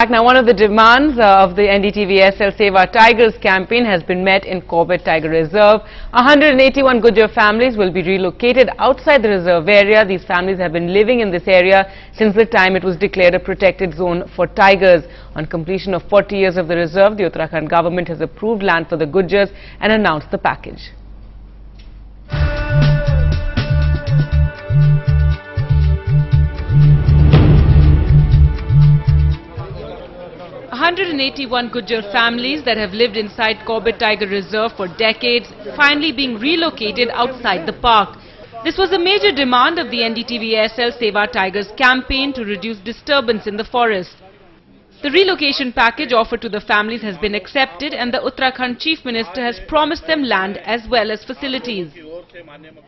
Now, one of the demands of the NDTV-SL Save Our Tigers campaign has been met in Corbett Tiger Reserve. 181 Gujjar families will be relocated outside the reserve area. These families have been living in this area since the time it was declared a protected zone for tigers. On completion of 40 years of the reserve, the Uttarakhand government has approved land for the Gujjars and announced the package. "181 Gujjar families that have lived inside Corbett Tiger Reserve for decades finally being relocated outside the park. This was a major demand of the NDTV-SL Save Our Tigers campaign to reduce disturbance in the forest. The relocation package offered to the families has been accepted and the Uttarakhand Chief Minister has promised them land as well as facilities.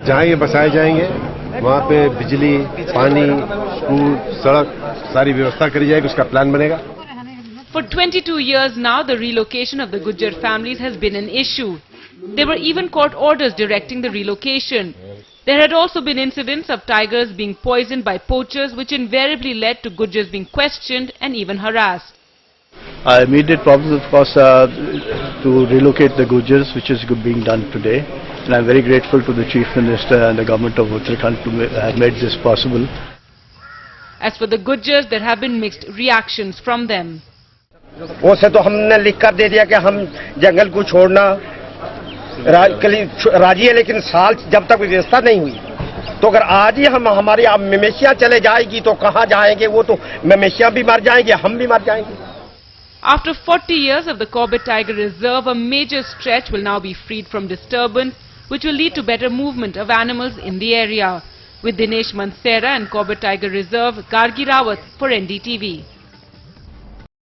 जहाँ ये बसाए जाएंगे वहाँ पे बिजली, पानी, school, सड़क सारी व्यवस्था करी जाएगी, उसका प्लान बनेगा। For 22 years now, the relocation of the Gujjar families has been an issue. There were even court orders directing the relocation. There had also been incidents of tigers being poisoned by poachers, which invariably led to Gujjars being questioned and even harassed. Immediate problems, of course, to relocate the Gujjars, which is being done today. And I'm very grateful to the Chief Minister and the government of Uttarakhand to have made this possible. As for the Gujjars, there have been mixed reactions from them. उसे तो हमने लिख कर दे दिया कि हम जंगल को छोड़ना राजी है, लेकिन साल जब तक व्यवस्था नहीं हुई तो अगर आज ही हम हमारी मवेशियां चले जाएगी तो कहां जाएंगे? वो तो मवेशियां भी मर जाएंगे, हम भी मर जाएंगे। After 40 years of the Corbett Tiger Reserve, a major stretch will now be freed from disturbance, which will lead to better movement of animals in the area. With Dinesh Mansera and Corbett Tiger Reserve, Gargi Rawat for NDTV.